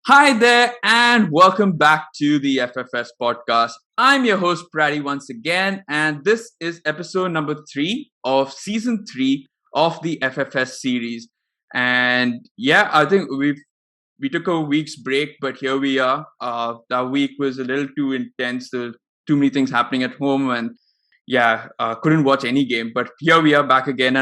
Hi there, and welcome back to the FFS podcast. I'm your host, Praddy, once again, and this is episode number 3 of season 3 of the FFS series. And yeah, I think we took a week's break, but here we are. That week was a little too intense. There were too many things happening at home, and couldn't watch any game. But here we are back again,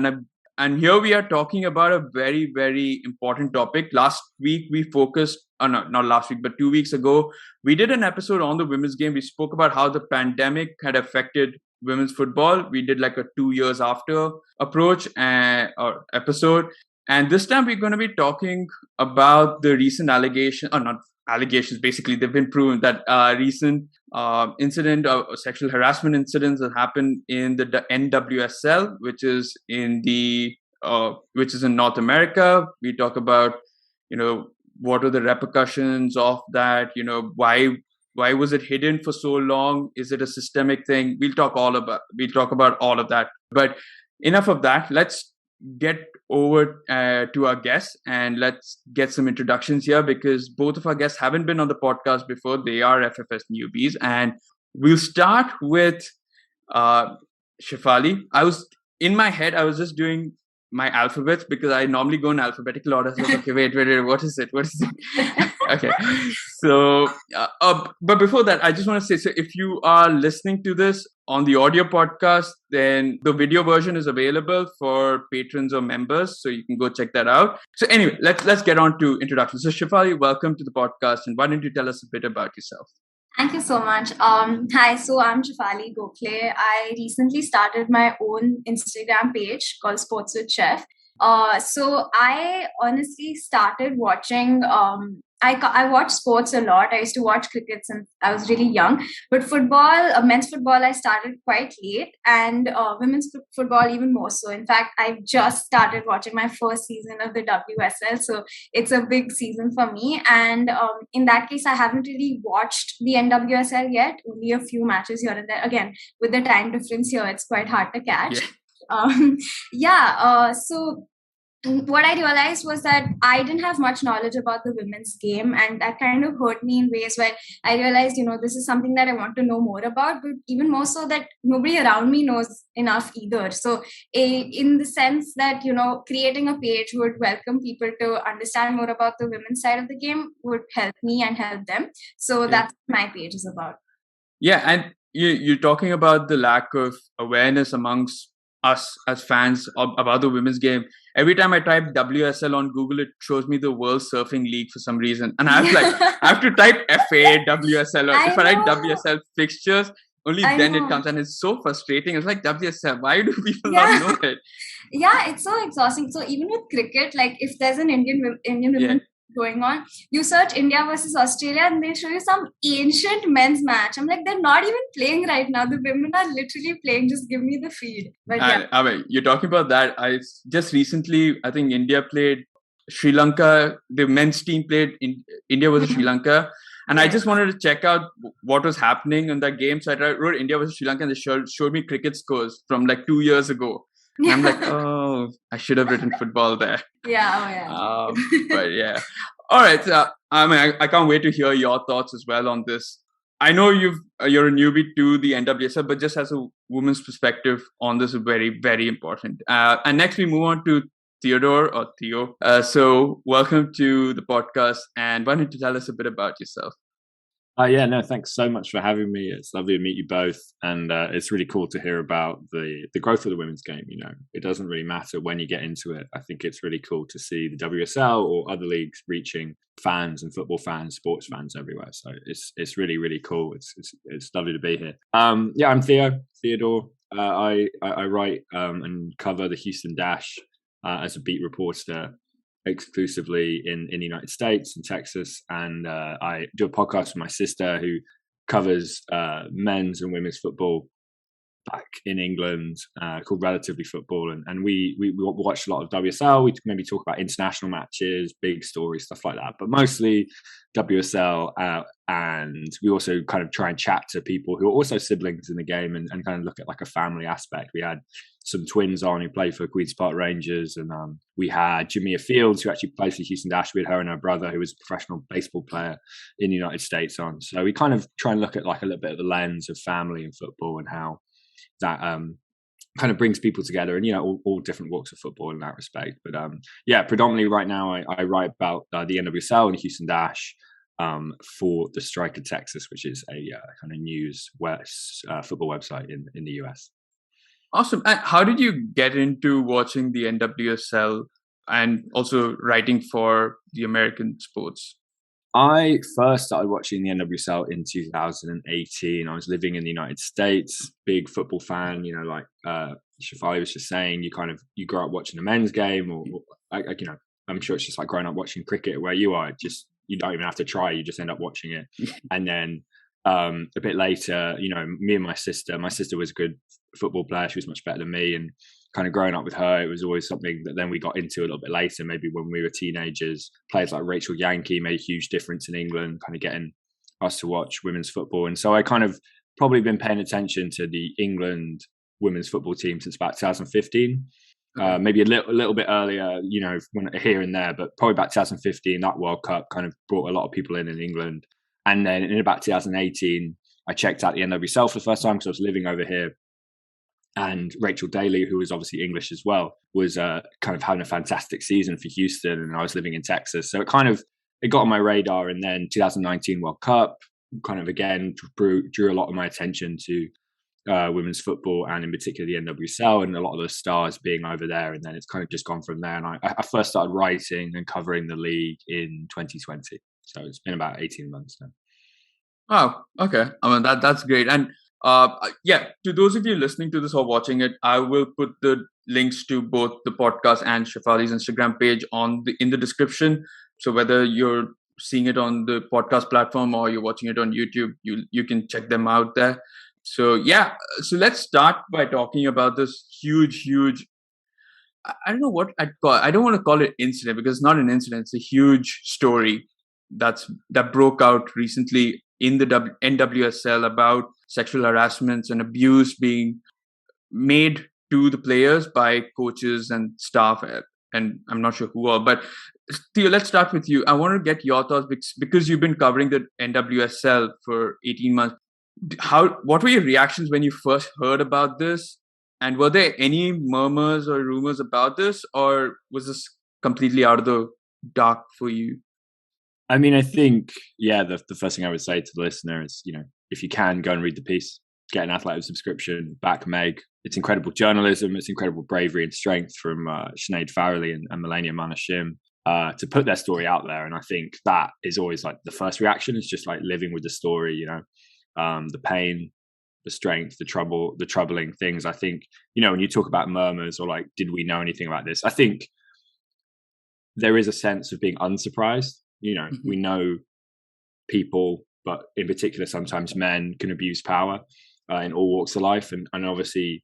and here we are talking about a very, very important topic. Last week we focused, not last week, but 2 weeks ago, we did an episode on the women's game. We spoke about how the pandemic had affected women's football. We did like a 2 years after approach or episode. And this time we're going to be talking about the recent allegation, or not allegations, basically, they've been proven that recent incident of sexual harassment incidents that happened in the NWSL, which is in North America. We talk about, what are the repercussions of that? Why was it hidden for so long? Is it a systemic thing? We'll talk about all of that. But enough of that. Let's get over to our guests and let's get some introductions here, because both of our guests haven't been on the podcast before. They are FFS newbies, and we'll start with Shefali. In my head, I was just doing my alphabets because I normally go in alphabetical order. So okay, wait, what is it? Okay, so but before that, I just want to say, so if you are listening to this on the audio podcast, then the video version is available for patrons or members, so you can go check that out. So anyway, let's get on to introductions. So Shefali, welcome to the podcast, and why don't you tell us a bit about yourself? Thank you so much. Hi, so I'm Shefali Gokhale. I recently started my own Instagram page called Sports with Chef. So I honestly started watching, I watch sports a lot. I used to watch cricket since I was really young, but football, men's football, I started quite late, and women's football even more so. In fact, I've just started watching my first season of the WSL, so it's a big season for me. And in that case, I haven't really watched the NWSL yet, only a few matches here and there. Again, with the time difference here, it's quite hard to catch. So what I realized was that I didn't have much knowledge about the women's game, and that kind of hurt me in ways where I realized, this is something that I want to know more about, but even more so that nobody around me knows enough either. So in the sense that, creating a page would welcome people to understand more about the women's side of the game would help me and help them. So that's what my page is about. Yeah, and you're talking about the lack of awareness amongst us as fans about the women's game. Every time I type WSL on Google, it shows me the World Surfing League for some reason, and I have to type FA WSL, or if I write WSL fixtures, only then it comes, and it's so frustrating. It's like, WSL, why do people not know it? Yeah, it's so exhausting. So even with cricket, like if there's an Indian women going on, you search India versus Australia and they show you some ancient men's match. I'm like, they're not even playing right now. The women are literally playing. Just give me the feed. But you're talking about that. I just recently, I think India played Sri Lanka. The men's team played in India versus Sri Lanka. And I just wanted to check out what was happening in that game. So I wrote India versus Sri Lanka, and they showed me cricket scores from like 2 years ago. And I'm like, oh, I should have written football there. But yeah. All right. I can't wait to hear your thoughts as well on this. I know you're a newbie to the NWSL, but just as a woman's perspective on this is very, very important. And next we move on to Theodore, or Theo. So welcome to the podcast, and why don't you tell us a bit about yourself? Thanks so much for having me. It's lovely to meet you both, and it's really cool to hear about the growth of the women's game. It doesn't really matter when you get into it. I think it's really cool to see the WSL or other leagues reaching fans and football fans, sports fans everywhere. So it's really, really cool. It's lovely to be here. I'm Theodore. I write and cover the Houston Dash as a beat reporter exclusively in the United States and Texas, and I do a podcast with my sister who covers men's and women's football back in England called Relatively Football, and we watched a lot of WSL. We maybe talk about international matches, big stories, stuff like that, but mostly WSL. And we also kind of try and chat to people who are also siblings in the game, and kind of look at like a family aspect. We had some twins on who played for Queen's Park Rangers, and we had Jamia Fields, who actually plays for Houston Dash. We had her and her brother, who was a professional baseball player in the United States, on. So we kind of try and look at like a little bit of the lens of family and football, and how that kind of brings people together, and all different walks of football in that respect. But predominantly right now I write about the NWSL and Houston Dash for the Strike of Texas, which is a kind of news football website in the US. Awesome. And how did you get into watching the NWSL and also writing for the American sports? I first started watching the NWSL in 2018. I was living in the United States, big football fan. Like Shefali was just saying, you grow up watching a men's game, or I'm sure it's just like growing up watching cricket where you are. You don't even have to try; you just end up watching it. And then a bit later, me and my sister was a good football player. She was much better than me, and kind of growing up with her, it was always something that then we got into a little bit later, maybe when we were teenagers. Players like Rachel Yankee made a huge difference in England, kind of getting us to watch women's football. And so I kind of probably been paying attention to the England women's football team since about 2015. Maybe a little bit earlier, when here and there, but probably about 2015, that World Cup kind of brought a lot of people in England. And then in about 2018, I checked out the NWSL for the first time because I was living over here. And Rachel Daly, who was obviously English as well, was kind of having a fantastic season for Houston, and I was living in Texas. So it got on my radar. And then 2019 World Cup kind of again drew a lot of my attention to women's football, and in particular the NWSL, and a lot of the stars being over there. And then it's kind of just gone from there. And I first started writing and covering the league in 2020. So it's been about 18 months now. Oh, okay. I mean, that's great. And to those of you listening to this or watching it, I will put the links to both the podcast and Shefali's Instagram page in the description. So whether you're seeing it on the podcast platform or you're watching it on YouTube, you can check them out there. So so let's start by talking about this huge. I don't know what I'd call. I don't want to call it incident, because it's not an incident. It's a huge story that broke out recently in the NWSL about sexual harassment and abuse being made to the players by coaches and staff, and I'm not sure who all. But Theo, let's start with you. I want to get your thoughts because you've been covering the NWSL for 18 months. What were your reactions when you first heard about this? And were there any murmurs or rumors about this, or was this completely out of the dark for you? I mean, I think, the first thing I would say to the listener is, if you can, go and read the piece, get an Athletic subscription, back Meg. It's incredible journalism. It's incredible bravery and strength from Sinead Farrelly and Melania Manashim to put their story out there. And I think that is always like the first reaction, is just like living with the story, the pain, the strength, the troubling things. I think, when you talk about murmurs or like, did we know anything about this? I think there is a sense of being unsurprised. We know people, but in particular, sometimes men can abuse power in all walks of life. And obviously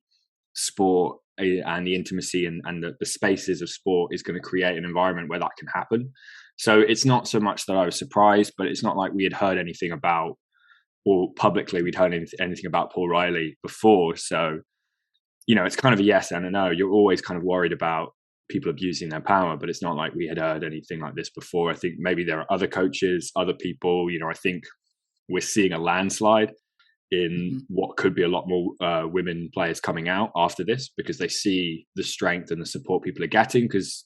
sport and the intimacy and the spaces of sport is going to create an environment where that can happen. So it's not so much that I was surprised, but it's not like we had heard anything about, or publicly we'd heard anything about Paul Riley before. So, it's kind of a yes and a no. You're always kind of worried about people abusing their power, but it's not like we had heard anything like this before. I think maybe there are other coaches, other people, I think we're seeing a landslide in what could be a lot more women players coming out after this, because they see the strength and the support people are getting. Because,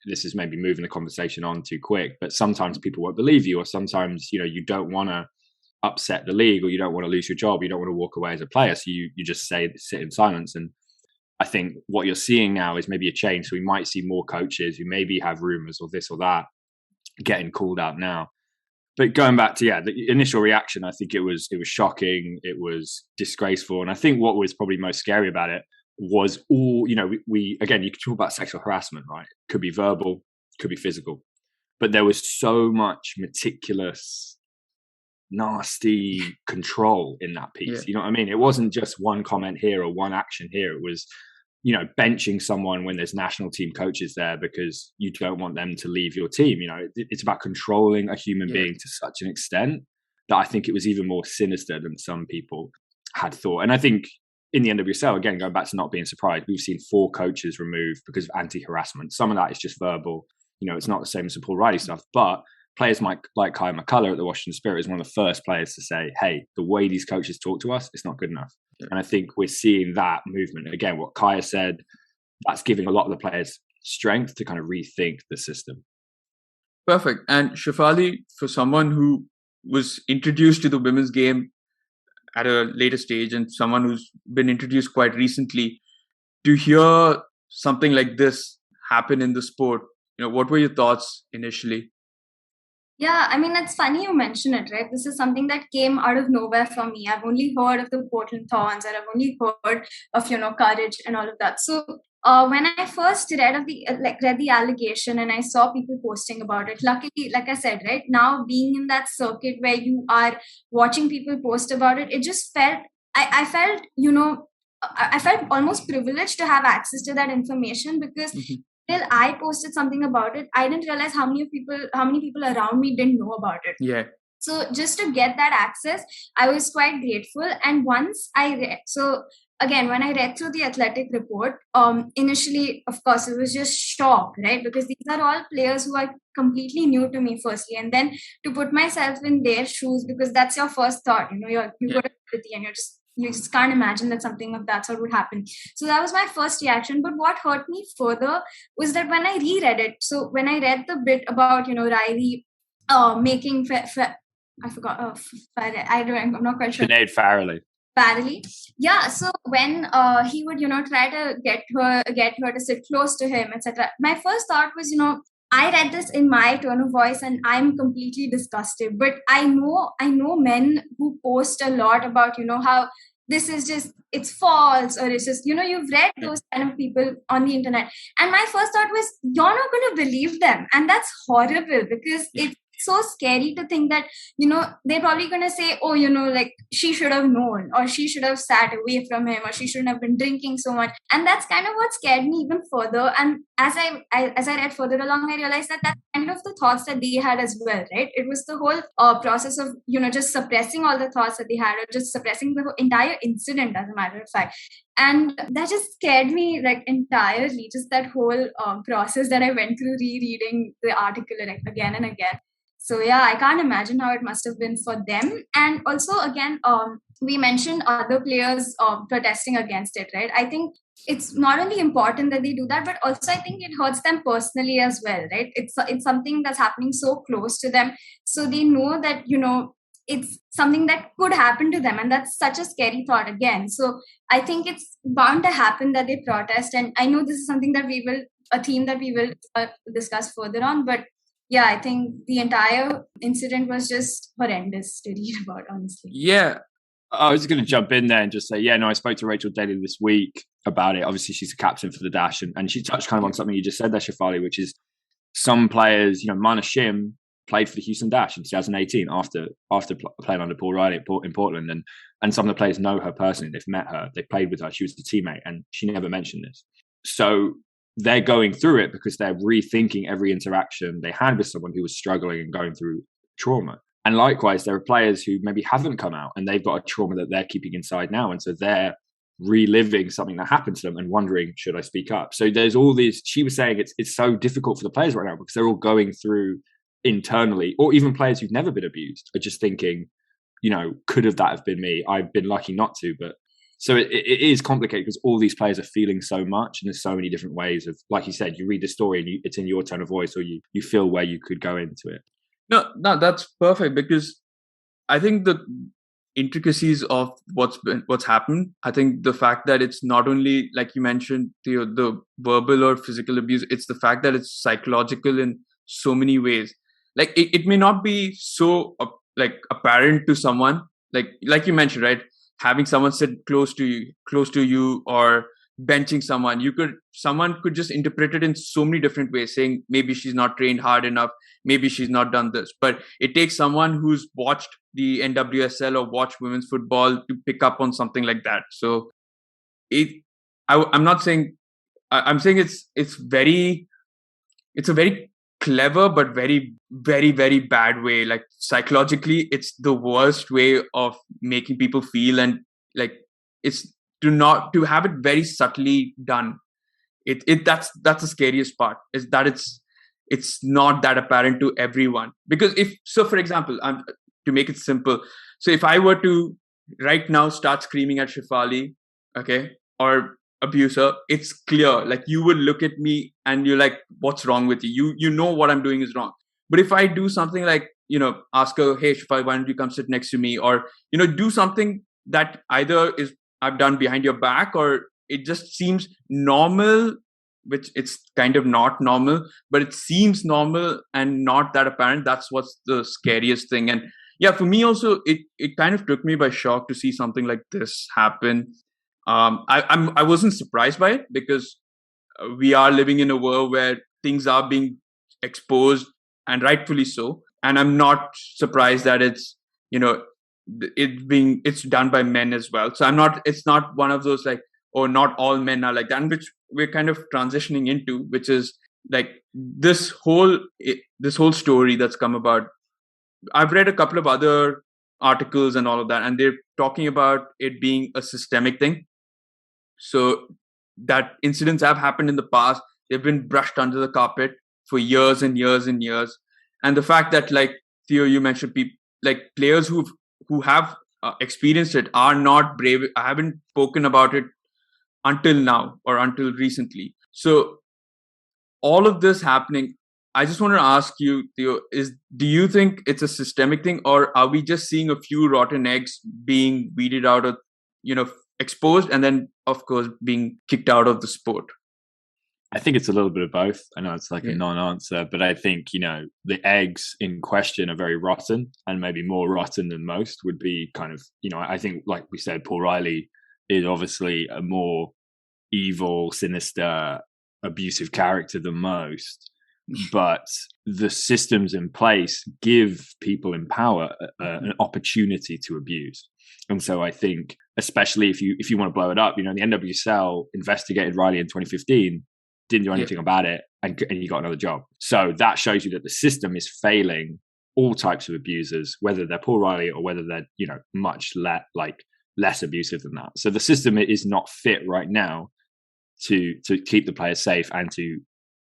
this is maybe moving the conversation on too quick, but sometimes people won't believe you, or sometimes, you don't want to upset the league, or you don't want to lose your job. You don't want to walk away as a player. So you just sit in silence. And I think what you're seeing now is maybe a change. So we might see more coaches who maybe have rumors or this or that getting called out now. But going back to the initial reaction, I think it was shocking. It was disgraceful. And I think what was probably most scary about it was all, we again, you can talk about sexual harassment, right? Could be verbal, could be physical. But there was so much meticulous nasty control in that piece. Yeah. You know what I mean? It wasn't just one comment here or one action here. It was, you know, benching someone when there's national team coaches there because you don't want them to leave your team. You know, it's about controlling a human being to such an extent that I think it was even more sinister than some people had thought. And I think in the NWSL, again, going back to not being surprised, we've seen 4 coaches removed because of anti-harassment. Some of that is just verbal. You know, it's not the same as the Paul Riley stuff, but players like Kai McCullough at the Washington Spirit is one of the first players to say, hey, the way these coaches talk to us, it's not good enough. Yeah. And I think we're seeing that movement. Again, what Kaya said, that's giving a lot of the players strength to kind of rethink the system. Perfect. And Shefali, for someone who was introduced to the women's game at a later stage and someone who's been introduced quite recently, to hear something like this happen in the sport, you know, what were your thoughts initially? Yeah, I mean, it's funny you mention it, right? This is something that came out of nowhere for me. I've only heard of the Portland Thorns, and I've only heard of, you know, courage and all of that. So when I first read the allegation and I saw people posting about it, luckily, like I said, right now being in that circuit where you are watching people post about it, it just felt, I felt, you know, I felt almost privileged to have access to that information because till I posted something about it, I didn't realize how many people around me didn't know about it. Yeah. So just to get that access, I was quite grateful. And once I read, so again, when I read through the Athletic report, initially, of course, it was just shock, right? Because these are all players who are completely new to me, firstly, and then to put myself in their shoes, because that's your first thought, you know, you go to and you just can't imagine that something of that sort would happen. So that was my first reaction. But what hurt me further was that when I reread it, so when I read the bit about, you know, Riley making, I forgot, I'm not quite sure. Sinead Farrelly. Yeah, so when he would, you know, try to get her to sit close to him, etc. My first thought was, you know, I read this in my tone of voice and I'm completely disgusted. But I know men who post a lot about, you know, how this is just, it's false, or it's just, you know, you've read those kind of people on the internet. And my first thought was, you're not going to believe them. And that's horrible because it's so scary to think that, you know, they're probably going to say, oh, you know, like she should have known, or she should have sat away from him, or she shouldn't have been drinking so much. And that's kind of what scared me even further. And as I read further along, I realized that that's kind of the thoughts that they had as well, right? It was the whole process of, you know, just suppressing all the thoughts that they had, or just suppressing the entire incident, as a matter of fact. And that just scared me, like, entirely, just that whole process that I went through rereading the article again and again. So yeah, I can't imagine how it must have been for them. And also, again, we mentioned other players protesting against it, right? I think it's not only important that they do that, but also I think it hurts them personally as well, right? It's something that's happening so close to them. So they know that, you know, it's something that could happen to them. And that's such a scary thought again. So I think it's bound to happen that they protest. And I know this is something that a theme that we will discuss further on, but yeah, I think the entire incident was just horrendous to read about, honestly. Yeah. I was going to jump in there and just say, yeah, no, I spoke to Rachel Daly this week about it. Obviously, she's a captain for the Dash, and she touched kind of on something you just said there, Shefali, which is some players, you know, Mana Shim played for the Houston Dash in 2018 after playing under Paul Riley in Portland, and some of the players know her personally. They've met her, they played with her. She was a teammate, and she never mentioned this. So they're going through it because they're rethinking every interaction they had with someone who was struggling and going through trauma. And likewise, there are players who maybe haven't come out and they've got a trauma that they're keeping inside now. And so they're reliving something that happened to them and wondering, should I speak up? So there's all these, she was saying it's so difficult for the players right now because they're all going through internally, or even players who've never been abused are just thinking, you know, could that have been me? I've been lucky not to, but so it is complicated because all these players are feeling so much, and there's so many different ways of, like you said, you read the story and it's in your tone of voice, or you feel where you could go into it. No, that's perfect, because I think the intricacies of what's happened, I think the fact that it's not only, like you mentioned, the verbal or physical abuse, it's the fact that it's psychological in so many ways. Like it may not be so like apparent to someone, like you mentioned, right? Having someone sit close to you, or benching someone. Someone could just interpret it in so many different ways, saying maybe she's not trained hard enough, maybe she's not done this. But it takes someone who's watched the NWSL or watched women's football to pick up on something like that. So I'm not saying, I'm saying it's a very clever but very, very, very bad way. Like psychologically, it's the worst way of making people feel, and like it's to have it very subtly done. That's the scariest part, is that it's not that apparent to everyone. Because for example, to make it simple, so if I were to right now start screaming at Shefali, okay, or abuser, it's clear. Like you would look at me and you're like, what's wrong with you? You know what I'm doing is wrong. But if I do something like, ask her, hey Shefali, why don't you come sit next to me? Or, do something that either is I've done behind your back, or it just seems normal, which it's kind of not normal, but it seems normal and not that apparent. That's what's the scariest thing. And yeah, for me also, it kind of took me by shock to see something like this happen. I wasn't surprised by it, because we are living in a world where things are being exposed, and rightfully so. And I'm not surprised that it's done by men as well. So it's not one of those like, oh, not all men are like that, which we're kind of transitioning into, which is like this whole story that's come about. I've read a couple of other articles and all of that, and they're talking about it being a systemic thing. So that incidents have happened in the past, they've been brushed under the carpet for years and years and years. And the fact that, like Theo, you mentioned, people like players who have experienced it are not brave. I haven't spoken about it until now or until recently. So all of this happening, I just want to ask you, Theo, do you think it's a systemic thing, or are we just seeing a few rotten eggs being weeded out of, exposed, and then of course being kicked out of the sport? I think it's a little bit of both. I know it's like a non-answer, but I think, the eggs in question are very rotten, and maybe more rotten than most would be kind of, I think, like we said, Paul Riley is obviously a more evil, sinister, abusive character than most. But the systems in place give people in power an opportunity to abuse. And so I think, especially if you want to blow it up, the NWSL investigated Riley in 2015, didn't do anything about it, and you got another job. So that shows you that the system is failing all types of abusers, whether they're Paul Riley or whether they're, much less abusive than that. So the system is not fit right now to keep the players safe and to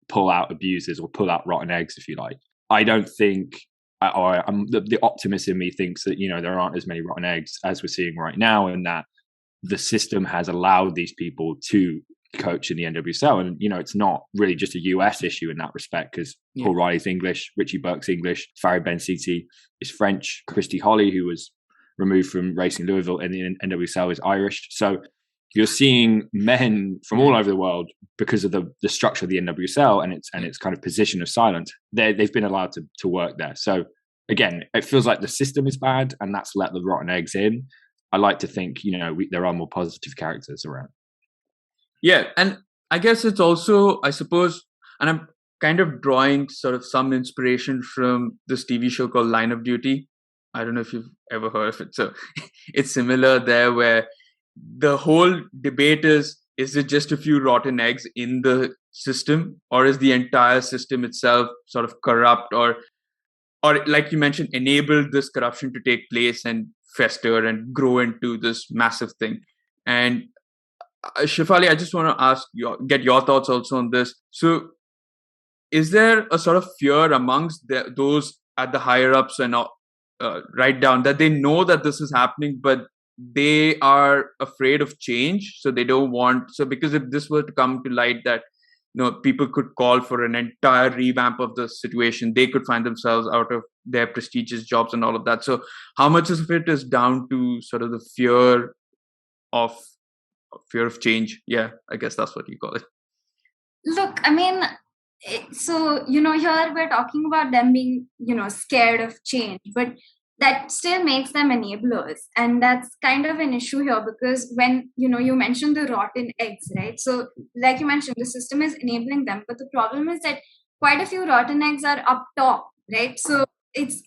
pull out abusers or pull out rotten eggs, if you like. I don't think, or the optimist in me thinks that, there aren't as many rotten eggs as we're seeing right now, and that the system has allowed these people to coach in the NWSL. And, it's not really just a US issue in that respect, because Paul Riley's English, Richie Burke's English, Farid Ben-Siti is French, Christy Holly, who was removed from Racing Louisville in the NWSL, is Irish. So you're seeing men from all over the world, because of the structure of the NWSL and its kind of position of silence, they've been allowed to work there. So again, it feels like the system is bad, and that's let the rotten eggs in. I like to think, there are more positive characters around. Yeah, and I guess it's also, I suppose, and I'm kind of drawing sort of some inspiration from this TV show called Line of Duty. I don't know if you've ever heard of it. So it's similar there, where the whole debate is it just a few rotten eggs in the system, or is the entire system itself sort of corrupt, or like you mentioned, enabled this corruption to take place and fester and grow into this massive thing? And Shefali, I just want to get your thoughts also on this. So is there a sort of fear amongst those at the higher ups and right down, that they know that this is happening, but they are afraid of change? So they don't want, so because if this were to come to light that, people could call for an entire revamp of the situation, they could find themselves out of their prestigious jobs and all of that. So how much of it is down to sort of the fear of change? Yeah, I guess that's what you call it. Look, I mean, so, here we're talking about them being, scared of change. But that still makes them enablers. And that's kind of an issue here, because when, you mentioned the rotten eggs, right? So like you mentioned, the system is enabling them, but the problem is that quite a few rotten eggs are up top, right? So it's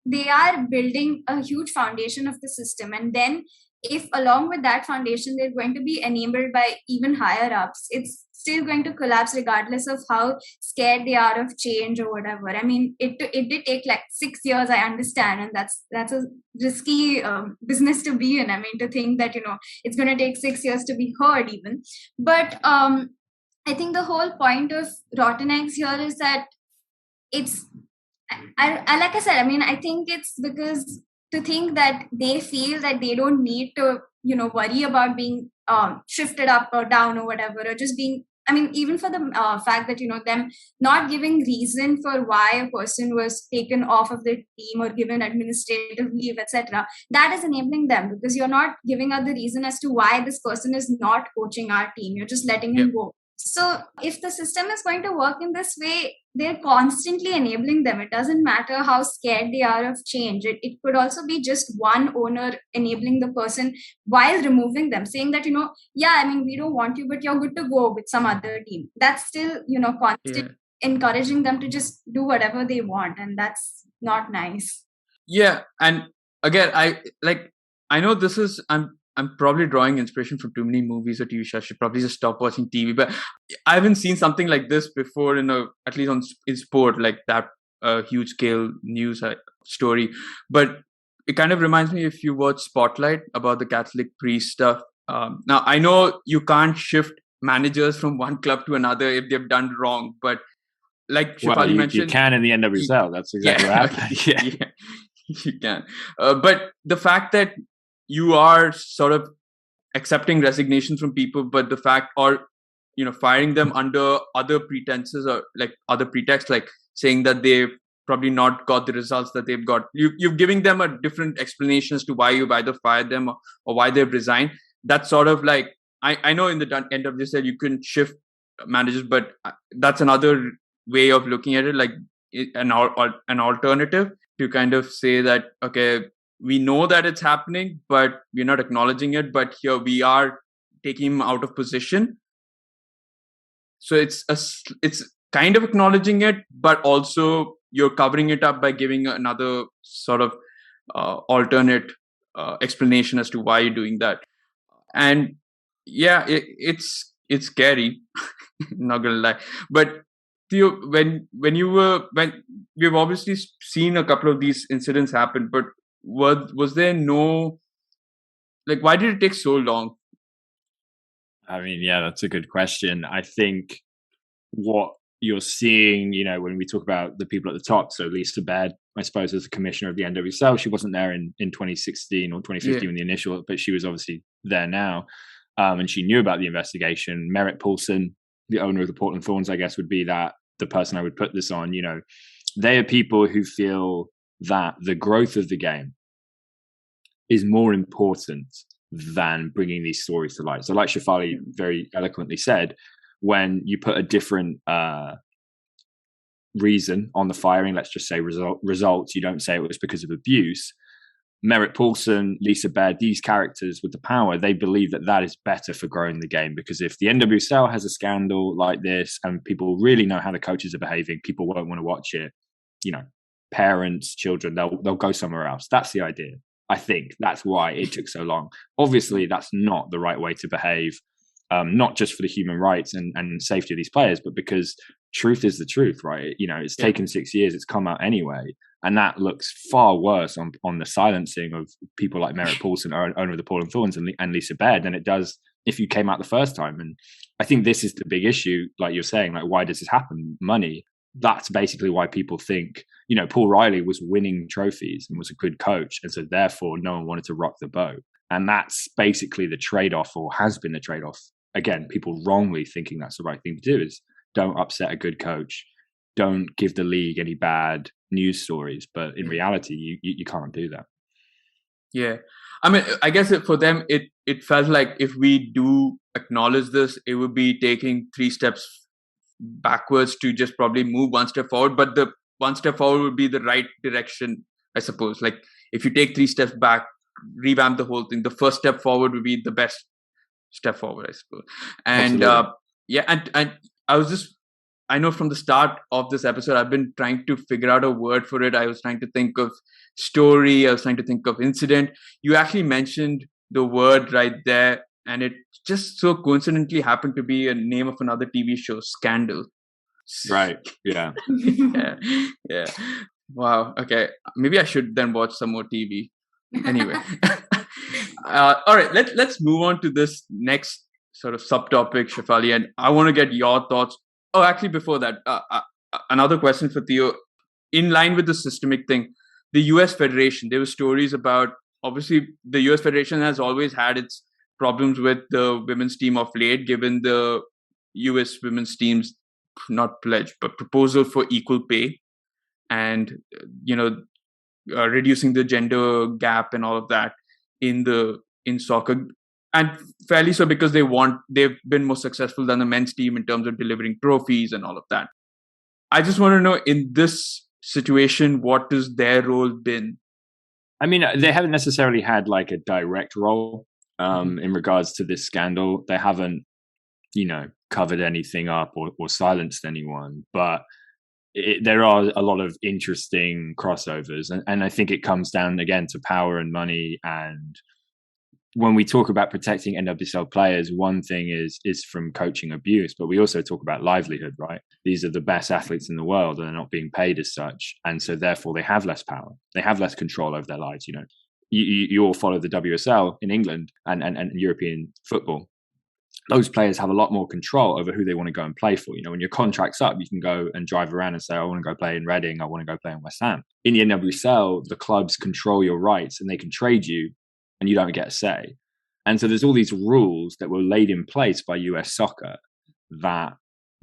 they are building a huge foundation of the system, and then if along with that foundation they're going to be enabled by even higher ups, it's still going to collapse regardless of how scared they are of change or whatever. I mean, it did take like 6 years, I understand, and that's a risky business to be in. I mean, to think that it's going to take 6 years to be heard even. But I think the whole point of rotten eggs here is that it's I like I said, I mean, I think it's because to think that they feel that they don't need to worry about being shifted up or down or whatever, or just being, I mean, even for the fact that them not giving reason for why a person was taken off of the team or given administrative leave, etc., that is enabling them, because you're not giving out the reason as to why this person is not coaching our team. You're just letting him go. So if the system is going to work in this way, they're constantly enabling them. It doesn't matter how scared they are of change. It could also be just one owner enabling the person while removing them, saying that, yeah, I mean, we don't want you, but you're good to go with some other team. That's still, constant encouraging them to just do whatever they want. And that's not nice. Yeah. And again, I know this is, I'm probably drawing inspiration from too many movies or TV shows. I should probably just stop watching TV. But I haven't seen something like this before at least in sport, like that huge scale news story. But it kind of reminds me, if you watch Spotlight, about the Catholic priest stuff. Now, I know you can't shift managers from one club to another if they've done wrong, but like Shefali mentioned, you can in the NWSL. That's exactly what happened. Yeah, you can. But the fact that you are sort of accepting resignations from people, but the fact, or firing them under other pretenses, or like other pretexts, like saying that they've probably not got the results that they've got. You're giving them a different explanation as to why you've either fired them or why they've resigned. That's sort of like, I know in the NWSL you couldn't shift managers, but that's another way of looking at it, like an alternative to kind of say that, okay, we know that it's happening, but we're not acknowledging it. But here we are taking him out of position. So it's kind of acknowledging it, but also you're covering it up by giving another sort of alternate explanation as to why you're doing that. And yeah, it's scary. Not gonna lie, but Theo, when we've obviously seen a couple of these incidents happen, but was there no, like, why did it take so long? I mean, yeah, that's a good question. I think what you're seeing, when we talk about the people at the top, so Lisa Baird, I suppose, as the commissioner of the NWSL, she wasn't there in 2016 or 2015 when the initial, but she was obviously there now. And she knew about the investigation. Merritt Paulson, the owner of the Portland Thorns, I guess, would be the person I would put this on. They are people who feel that the growth of the game is more important than bringing these stories to light. So like Shefali very eloquently said, when you put a different reason on the firing, let's just say results, you don't say it was because of abuse. Merritt Paulson, Lisa Baird, these characters with the power, they believe that is better for growing the game, because if the NWSL has a scandal like this and people really know how the coaches are behaving, people won't want to watch it. Parents, children, they'll go somewhere else. That's the idea. I think that's why it took so long. Obviously, that's not the right way to behave, not just for the human rights and safety of these players, but because truth is the truth, right? It's taken 6 years, it's come out anyway. And that looks far worse on the silencing of people like Merritt Paulson, owner of the Portland Thorns, and Lisa Baird, than it does if you came out the first time. And I think this is the big issue, like you're saying, like, why does this happen? Money. That's basically why people think, Paul Riley was winning trophies and was a good coach. And so therefore no one wanted to rock the boat. And that's basically the trade-off, or has been the trade-off. Again, people wrongly thinking that's the right thing to do, is don't upset a good coach. Don't give the league any bad news stories. But in reality, you can't do that. Yeah. I mean, I guess for them, it felt like if we do acknowledge this, it would be taking 3 steps backwards to just probably move 1 step forward. But the 1 step forward would be the right direction, I suppose. Like if you take 3 steps back, revamp the whole thing, the first step forward would be the best step forward, I suppose. And and I know from the start of this episode, I've been trying to figure out a word for it. I was trying to think of story. I was trying to think of incident. You actually mentioned the word right there, and it just so coincidentally happened to be a name of another TV show, Scandal. Right. Yeah. Yeah. Wow. Okay. Maybe I should then watch some more TV. Anyway. All right. Let's move on to this next sort of subtopic, Shefali, and I want to get your thoughts. Oh, actually, before that, another question for Theo. In line with the systemic thing, the US Federation, there were stories about, obviously, the US Federation has always had its problems with the women's team of late, given the US women's team's not pledge, but proposal for equal pay and, reducing the gender gap and all of that in soccer. And fairly so because they've been more successful than the men's team in terms of delivering trophies and all of that. I just want to know, in this situation, what has their role been? I mean, they haven't necessarily had like a direct role in regards to this scandal. They haven't, covered anything up or silenced anyone, but there are a lot of interesting crossovers. And I think it comes down again to power and money. And when we talk about protecting NWSL players, one thing is from coaching abuse, but we also talk about livelihood, right? These are the best athletes in the world and they're not being paid as such. And so therefore they have less power. They have less control over their lives. You all follow the WSL in England and European football. Those players have a lot more control over who they want to go and play for. When your contract's up, you can go and drive around and say, I want to go play in Reading. I want to go play in West Ham. In the NWSL, the clubs control your rights and they can trade you and you don't get a say. And so there's all these rules that were laid in place by US soccer that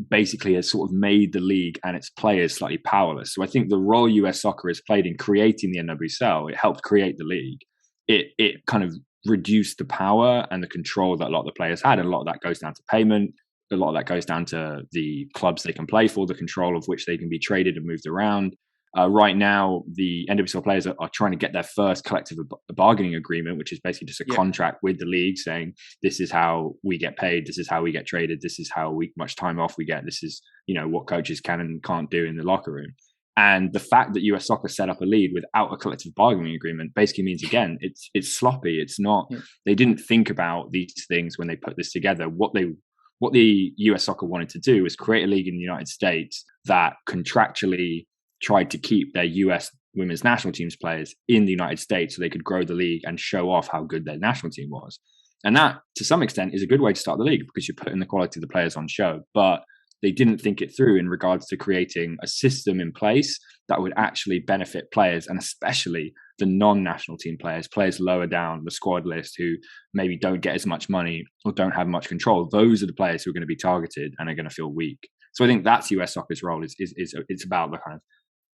basically has sort of made the league and its players slightly powerless. So I think the role US soccer has played in creating the NWSL, it helped create the league. It kind of reduced the power and the control that a lot of the players had. And a lot of that goes down to payment. A lot of that goes down to the clubs they can play for, the control of which they can be traded and moved around. Right now, the NWSL players are trying to get their first collective bargaining agreement, which is basically just a contract with the league saying, this is how we get paid, this is how we get traded, this is how much time off we get, this is, what coaches can and can't do in the locker room. And the fact that US soccer set up a league without a collective bargaining agreement basically means, again, it's sloppy. It's not, they didn't think about these things when they put this together. What the US soccer wanted to do was create a league in the United States that contractually tried to keep their US women's national team's players in the United States so they could grow the league and show off how good their national team was. And that, to some extent, is a good way to start the league because you're putting the quality of the players on show. But they didn't think it through in regards to creating a system in place that would actually benefit players, and especially the non-national team players lower down the squad list who maybe don't get as much money or don't have much control. Those are the players who are going to be targeted and are going to feel weak. So I think that's US soccer's role. Is it's about the kind of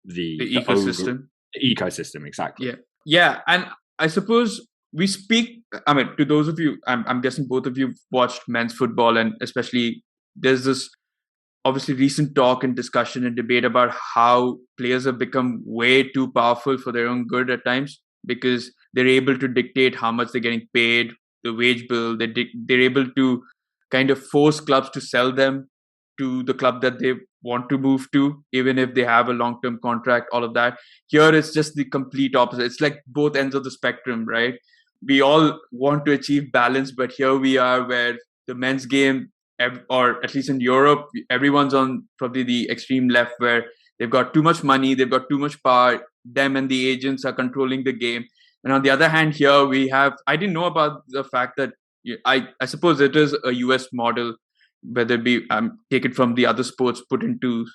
the ecosystem. Ecosystem, exactly. Yeah, and I suppose we speak. I mean, to those of you, I'm guessing both of you watched men's football, and especially there's this obviously recent talk and discussion and debate about how players have become way too powerful for their own good at times because they're able to dictate how much they're getting paid, the wage bill. They're able to kind of force clubs to sell them to the club that they want to move to, even if they have a long-term contract, all of that. Here, it's just the complete opposite. It's like both ends of the spectrum, right? We all want to achieve balance, but here we are where the men's game, or at least in Europe, everyone's on probably the extreme left where they've got too much money, they've got too much power, them and the agents are controlling the game. And on the other hand, here we have, I didn't know about the fact that, I suppose it is a US model, whether it be take it from the other sports, put into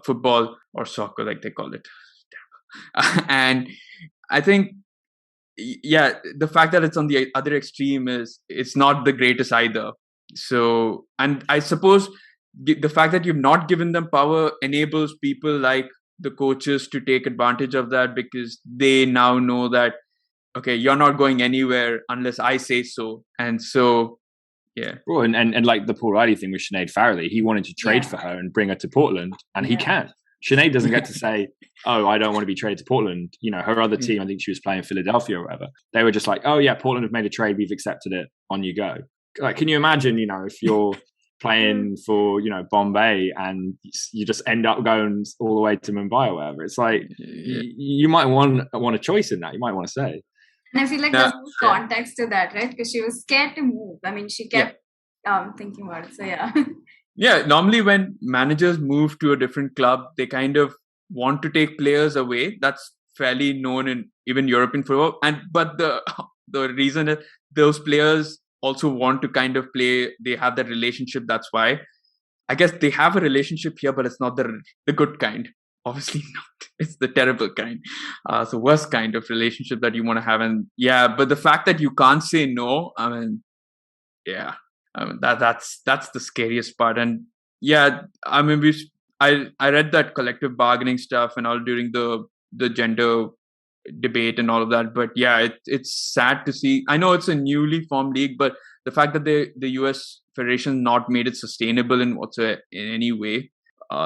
football or soccer, like they call it. And I think, the fact that it's on the other extreme it's not the greatest either. So, and I suppose the fact that you've not given them power enables people like the coaches to take advantage of that because they now know that, okay, you're not going anywhere unless I say so. And so, yeah. Well, and like the Paul Riley thing with Sinead Farrelly, he wanted to trade for her and bring her to Portland, and he can. Sinead doesn't get to say, oh, I don't want to be traded to Portland. You know, her other team, I think she was playing Philadelphia or whatever. They were just like, oh yeah, Portland have made a trade. We've accepted it. On you go. Like, can you imagine, you know, if you're playing for, you know, Bombay and you just end up going all the way to Mumbai or whatever? It's like, you might want a choice in that. You might want to say. And I feel like there's no context to that, right? Because she was scared to move. I mean, she kept thinking about it. So yeah. Yeah, normally when managers move to a different club, they kind of want to take players away. That's fairly known in even European football. But the reason is those players also want to kind of play. They have that relationship. That's why. I guess they have a relationship here, but it's not the good kind. Obviously not. It's the terrible kind. It's the worst kind of relationship that you want to have. And yeah, but the fact that you can't say no, I mean, yeah. That's the scariest part. And yeah, I mean, I read that collective bargaining stuff and all during the gender debate and all of that. But yeah, it's sad to see. I know it's a newly formed league, but the fact that the US Federation not made it sustainable in any way,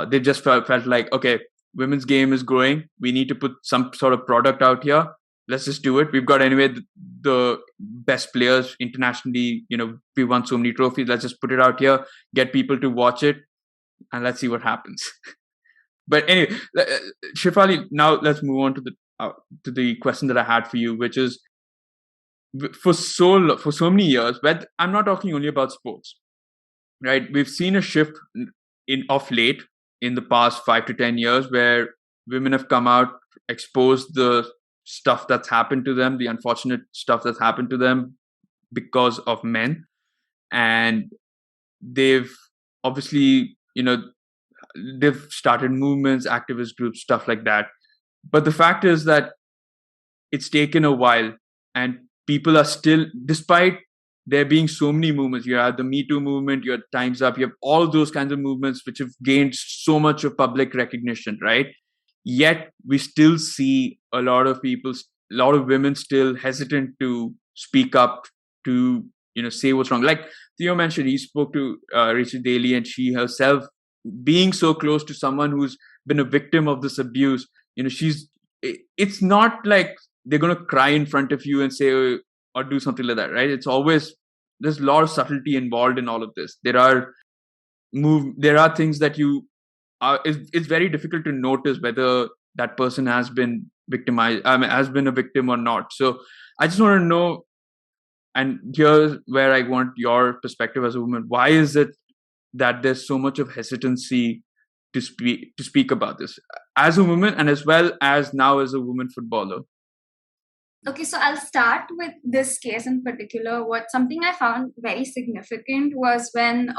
they just felt like, okay, women's game is growing. We need to put some sort of product out here. Let's just do it. We've got anyway the best players internationally. You know, we won so many trophies. Let's just put it out here, get people to watch it, and let's see what happens. But anyway, Shefali, now let's move on to the question that I had for you, which is for so many years. But I'm not talking only about sports, right? We've seen a shift of late in the past 5 to 10 years where women have come out, exposed the stuff that's happened to them, the unfortunate stuff that's happened to them because of men. And they've obviously, you know, they've started movements, activist groups, stuff like that. But the fact is that it's taken a while and people are still, despite there being so many movements, you have the Me Too movement, you have Time's Up, you have all those kinds of movements which have gained so much of public recognition, right? Yet we still see a lot of women still hesitant to speak up, to, you know, say what's wrong. Like Theo mentioned, he spoke to Rachel Daly, and she herself, being so close to someone who's been a victim of this abuse, you know, it's not like they're going to cry in front of you and say or do something like that, right? It's always, there's a lot of subtlety involved in all of this. There are things that it's very difficult to notice whether that person has been victimized, has been a victim or not. So I just want to know, and here's where I want your perspective as a woman. Why is it that there's so much of hesitancy to speak about this as a woman, and as well as now as a woman footballer? Okay, so I'll start with this case in particular. Something I found very significant was when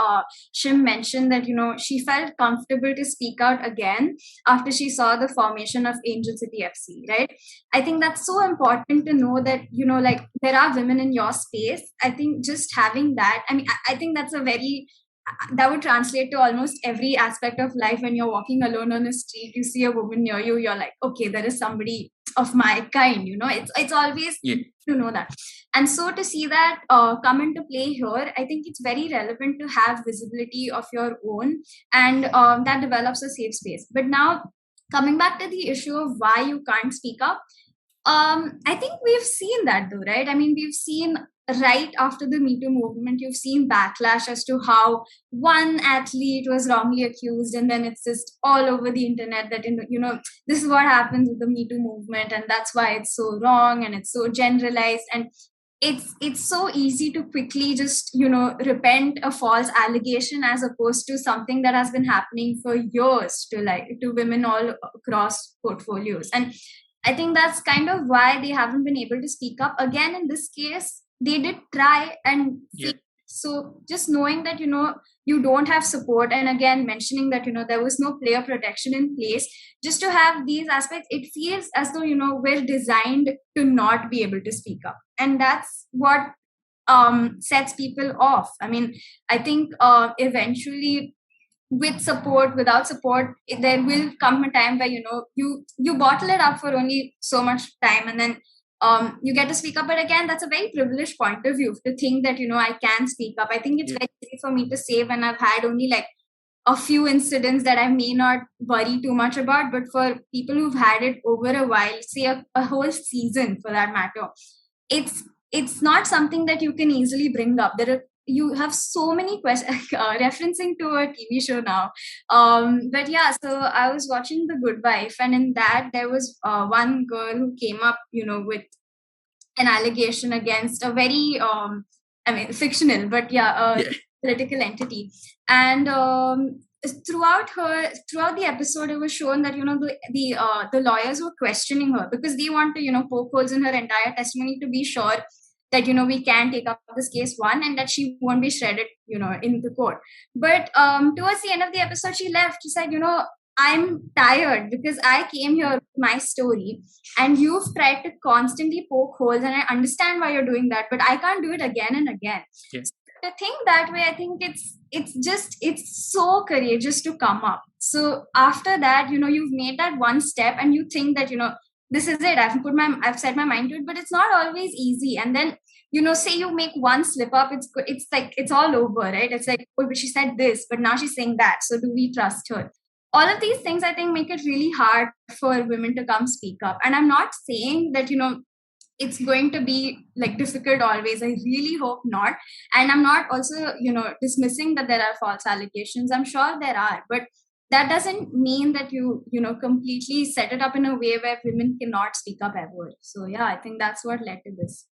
Shim mentioned that, you know, she felt comfortable to speak out again after she saw the formation of Angel City FC, right? I think that's so important to know that, you know, like, there are women in your space. I think just having that, I mean, I think that would translate to almost every aspect of life. When you're walking alone on a street, you see a woman near you, you're like, okay, there is somebody of my kind, you know. It's always to know that. And so to see that come into play here, I think it's very relevant to have visibility of your own, and that develops a safe space. But now, coming back to the issue of why you can't speak up, I think we've seen that though, right? I mean, we've seen right after the Me Too movement, you've seen backlash as to how one athlete was wrongly accused, and then it's just all over the internet that, you know, this is what happens with the Me Too movement, and that's why it's so wrong and it's so generalized, and it's so easy to quickly just, you know, repent a false allegation, as opposed to something that has been happening for years to women all across portfolios. And I think that's kind of why they haven't been able to speak up. Again, in this case, they did try and see. So just knowing that, you know, you don't have support, and again mentioning that, you know, there was no player protection in place, just to have these aspects, it feels as though, you know, we're designed to not be able to speak up, and that's what sets people off. I mean, I think eventually, with support, without support, there will come a time where, you know, you bottle it up for only so much time, and then you get to speak up. But again, that's a very privileged point of view, to think that, you know, I can speak up. I think it's very easy for me to say when I've had only like a few incidents that I may not worry too much about, but for people who've had it over a while, say a whole season for that matter, it's not something that you can easily bring up. You have so many questions referencing to a TV show now. But yeah, so I was watching The Good Wife, and in that there was one girl who came up, with an allegation against a very, fictional, but yeah, political entity. And throughout the episode, it was shown that the lawyers were questioning her because they want to poke holes in her entire testimony to be sure that we can take up this case and that she won't be shredded in the court. But towards the end of the episode, she left. She said, I'm tired because I came here with my story and you've tried to constantly poke holes, and I understand why you're doing that, but I can't do it again and again. Yes. To think that way, I think it's so courageous to come up. So after that, you've made that one step and you think that, this is it. I've set my mind to it, but it's not always easy. And then, say you make one slip up, it's like, it's all over, right? It's like, oh, but she said this, but now she's saying that. So do we trust her? All of these things, I think, make it really hard for women to come speak up. And I'm not saying that, it's going to be like difficult always. I really hope not. And I'm not also, dismissing that there are false allegations. I'm sure there are, but that doesn't mean that you completely set it up in a way where women cannot speak up ever. So yeah, I think that's what led to this.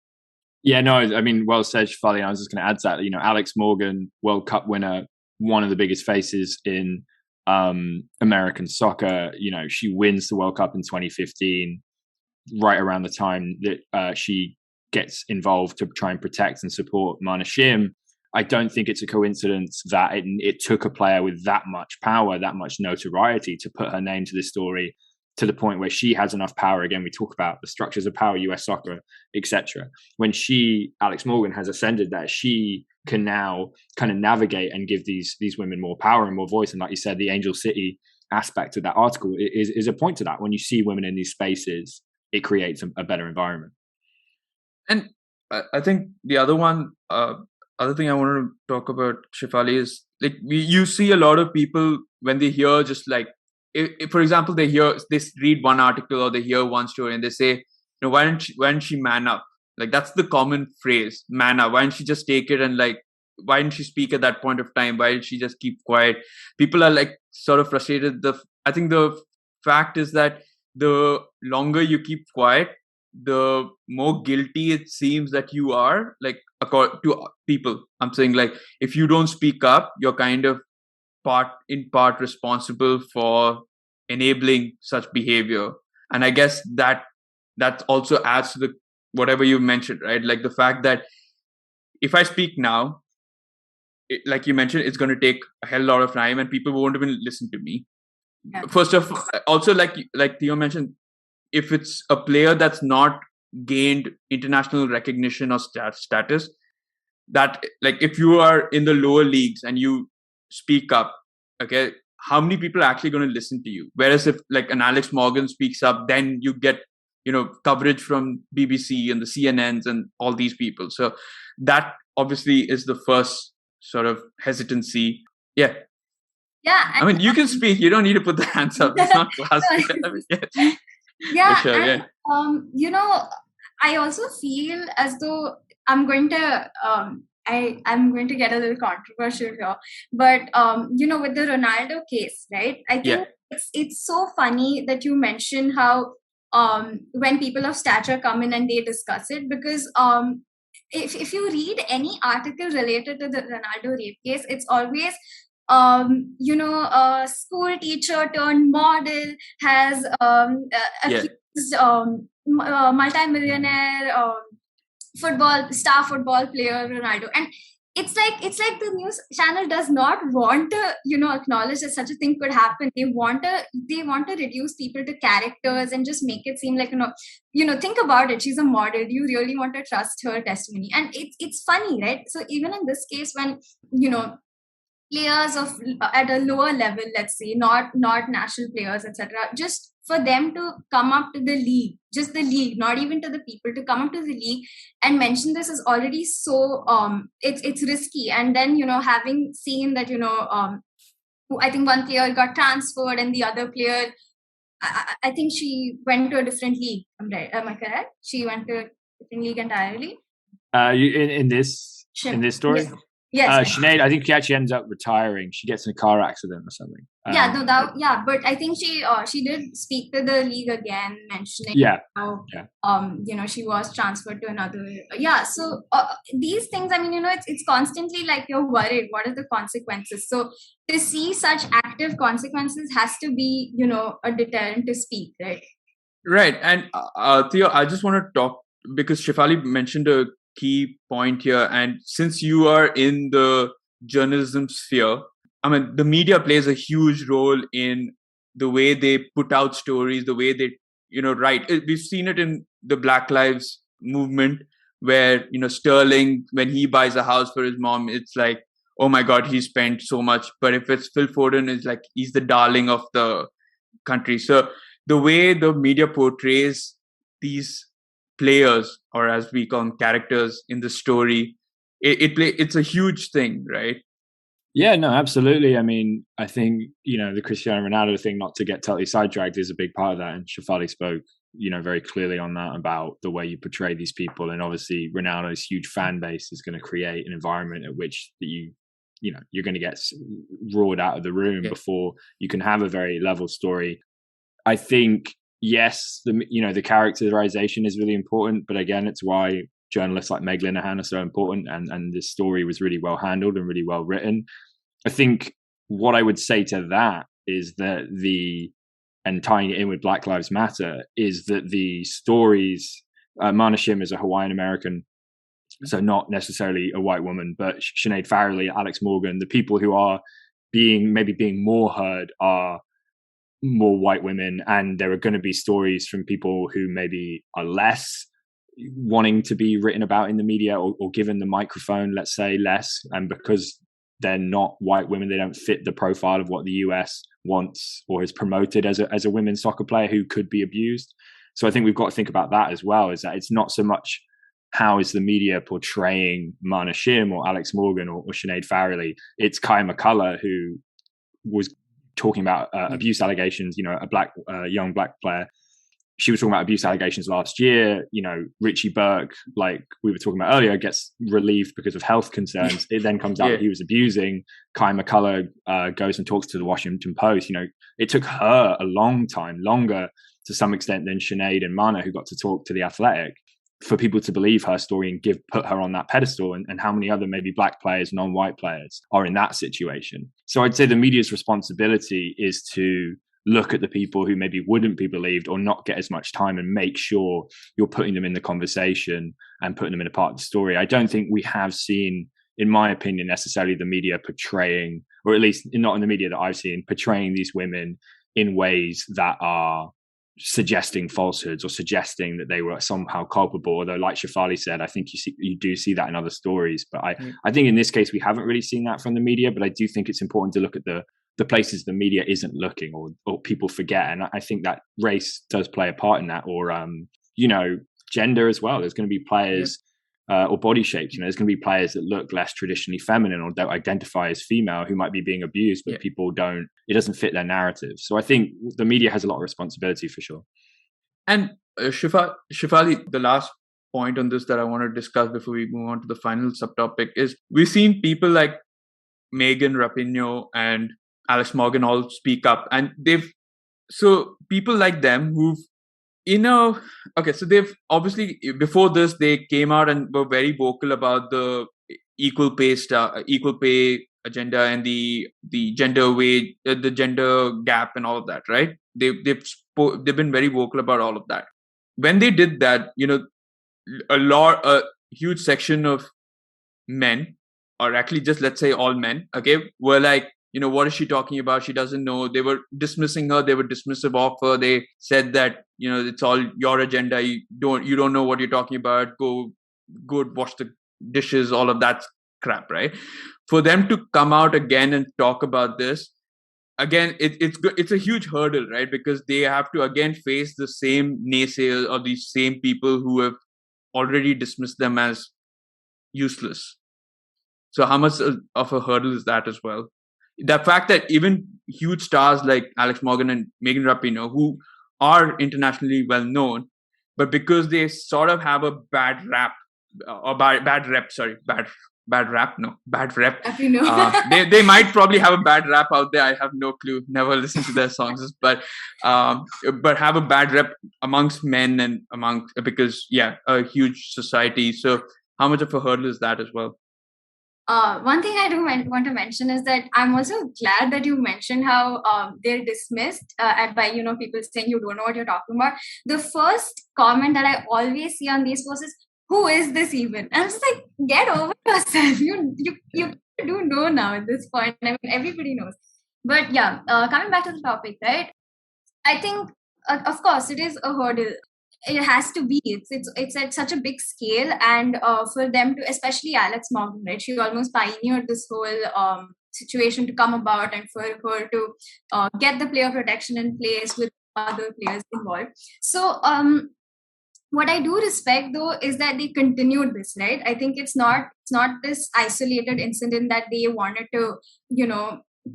Yeah, no, I mean, well said, Shefali. I was just going to add to that, Alex Morgan, World Cup winner, one of the biggest faces in American soccer. She wins the World Cup in 2015, right around the time that she gets involved to try and protect and support Mana Shim. I don't think it's a coincidence that it took a player with that much power, that much notoriety to put her name to this story, to the point where she has enough power. Again, we talk about the structures of power, US soccer, etc. When Alex Morgan, has ascended that, she can now kind of navigate and give these women more power and more voice. And like you said, the Angel City aspect of that article is a point to that. When you see women in these spaces, it creates a better environment. And I think the other thing I wanted to talk about, Shefali, is like you see a lot of people when they hear just like, if, for example, they read one article or they hear one story and they say, why didn't she man up? Like, that's the common phrase, man up. Why didn't she just take it and like, why didn't she speak at that point of time? Why did she just keep quiet? People are like sort of frustrated. I think the fact is that the longer you keep quiet, the more guilty it seems that you are, like, according to people. I'm saying, like, if you don't speak up, you're kind of in part responsible for enabling such behavior. And I guess that also adds to whatever you mentioned, right? Like the fact that if I speak now, like you mentioned, it's going to take a hell lot of time and people won't even listen to me. Yeah. First of all, also, like Theo mentioned, if it's a player that's not gained international recognition or status, that, like, if you are in the lower leagues and you speak up, okay, how many people are actually going to listen to you? Whereas if like an Alex Morgan speaks up, then you get coverage from BBC and the CNNs and all these people. So that obviously is the first sort of hesitancy. Yeah. I mean, you can speak. You don't need to put the hands up. It's not class. Yeah. Sure, and, I also feel as though I'm going to I'm going to get a little controversial here, but with the Ronaldo case, right? I think it's so funny that you mentioned how when people of stature come in and they discuss it, because if you read any article related to the Ronaldo rape case, it's always a school teacher turned model has accused multi-millionaire star football player Ronaldo, and it's like the news channel does not want to acknowledge that such a thing could happen. They want to reduce people to characters and just make it seem like think about it, she's a model, do you really want to trust her testimony? And it's funny, right? So even in this case, when players at a lower level, let's say, not national players, etc., just for them to come up to the league, just the league, not even to the people, to come up to the league and mention this is already so it's risky. And then having seen that I think one player got transferred and the other player, I think she went to a different league. Am I correct? She went to a different league entirely. In this story, yes. Sinead, I think she actually ends up retiring. She gets in a car accident or something. But I think she did speak to the league again, mentioning how she was transferred to another. So these things, I mean, it's constantly like you're worried. What are the consequences? So to see such active consequences has to be, a deterrent to speak, right? Right. And Theo, I just want to talk because Shefali mentioned a key point here. And since you are in the journalism sphere, I mean, the media plays a huge role in the way they put out stories, the way they, write. We've seen it in the Black Lives movement where, Sterling, when he buys a house for his mom, it's like, oh my God, he spent so much. But if it's Phil Foden, it's like he's the darling of the country. So the way the media portrays these players, or as we call them, characters in the story, it's a huge thing, right? Yeah, no, absolutely. I mean, I think, the Cristiano Ronaldo thing, not to get totally sidetracked, is a big part of that. And Shefali spoke, very clearly on that about the way you portray these people. And obviously Ronaldo's huge fan base is going to create an environment at which you're going to get roared out of the room before you can have a very level story. I think, yes, the characterization is really important, but again, it's why journalists like Meg Linehan are so important, and this story was really well handled and really well written. I think what I would say to that is that and tying it in with Black Lives Matter, is that the stories, Mana Shim is a Hawaiian American, so not necessarily a white woman, but Sinead Farrelly, Alex Morgan, the people who are being more heard are more white women, and there are going to be stories from people who maybe are less wanting to be written about in the media or given the microphone, let's say, less, and because they're not white women, they don't fit the profile of what the US wants or is promoted as a women's soccer player who could be abused. So I think we've got to think about that as well, is that it's not so much how is the media portraying Mana Shim or Alex Morgan or Sinead Farrelly. It's Kai McCullough, who was talking about abuse allegations, a young black player. She was talking about abuse allegations last year. Richie Burke, like we were talking about earlier, gets relieved because of health concerns. It then comes out that he was abusing. Kai McCullough goes and talks to the Washington Post. It took her a long time, longer to some extent than Sinead and Mana, who got to talk to The Athletic, for people to believe her story and put her on that pedestal. And how many other maybe black players, non-white players, are in that situation. So I'd say the media's responsibility is to look at the people who maybe wouldn't be believed or not get as much time, and make sure you're putting them in the conversation and putting them in a part of the story. I don't think we have seen, in my opinion, necessarily the media portraying, or at least not in the media that I've seen, portraying these women in ways that are suggesting falsehoods or suggesting that they were somehow culpable. Although, like Shefali said, I think you do see that in other stories. But I think in this case, we haven't really seen that from the media. But I do think it's important to look at the places the media isn't looking, or people forget. And I think that race does play a part in that, or gender as well. There's going to be players or body shapes. There's going to be players that look less traditionally feminine or don't identify as female who might be being abused, but people don't. It doesn't fit their narrative. So I think the media has a lot of responsibility for sure. And Shefali, the last point on this that I want to discuss before we move on to the final subtopic is we've seen people like Megan Rapinoe and Alex Morgan all speak up, and so people like them who've so they've obviously, before this, they came out and were very vocal about the equal pay agenda and the gender wage, the gender gap, and all of that, right? They've been very vocal about all of that. When they did that, a huge section of men, or actually just let's say all men, were like, what is she talking about? She doesn't know. They were dismissing her. They were dismissive of her. They said that, it's all your agenda. You don't know what you're talking about. Go wash the dishes, all of that crap, right? For them to come out again and talk about this, again, it's a huge hurdle, right? Because they have to again face the same naysayers or these same people who have already dismissed them as useless. So how much of a hurdle is that as well? the fact that even huge stars like Alex Morgan and Megan Rapinoe, who are internationally well known, but because they sort of have a bad rap or bad rep, bad rap, no, bad rep. They might probably have a bad rap out there. I have no clue. Never listened to their songs, but have a bad rep amongst men and because a huge society. So how much of a hurdle is that as well? One thing I do want to mention is that I'm also glad that you mentioned how they're dismissed by people saying you don't know what you're talking about. The first comment that I always see on these posts is, "Who is this even?" And I'm just like, get over yourself. You do know now at this point. I mean, everybody knows. But coming back to the topic, right? I think, of course, it is a hurdle. It has to be. It's at such a big scale, and for them to, especially Alex Morgan, right? She almost pioneered this whole situation to come about, and for her to get the player protection in place with other players involved. So, what I do respect though is that they continued this, right? I think it's not this isolated incident that they wanted to,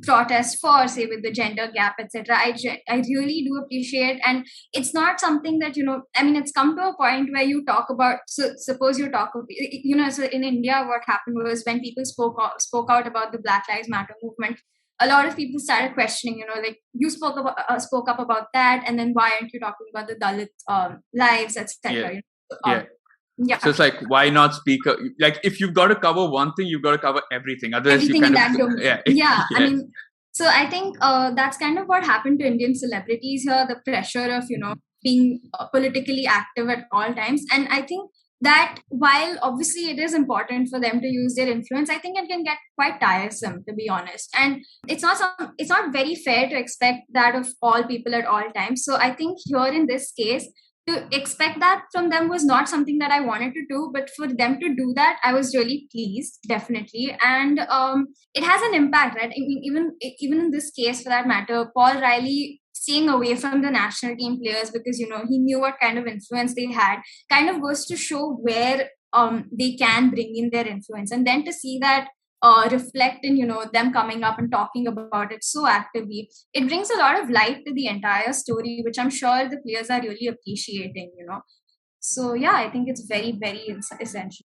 protest for, say, with the gender gap, etc. I really do appreciate, and it's not something that it's come to a point where you talk about. So suppose you talk, so in India, what happened was when people spoke out about the Black Lives Matter movement, a lot of people started questioning, like, you spoke up about that, and then why aren't you talking about the Dalit lives, etc. So it's like, why not speak? Like, if you've got to cover one thing, you've got to cover everything. Otherwise, everything you in kind that of domain. I mean, so I think that's kind of what happened to Indian celebrities here. The pressure of being politically active at all times, and I think that while obviously it is important for them to use their influence, I think it can get quite tiresome, to be honest. And it's not very fair to expect that of all people at all times. So I think here in this case, to expect that from them was not something that I wanted to do, but for them to do that, I was really pleased, definitely. And it has an impact, right? I mean, even in this case, for that matter, Paul Riley staying away from the national team players because he knew what kind of influence they had, kind of goes to show where they can bring in their influence, and then to see that reflect in them coming up and talking about it so actively, it brings a lot of light to the entire story, which I'm sure the players are really appreciating. So I think it's very, very essential.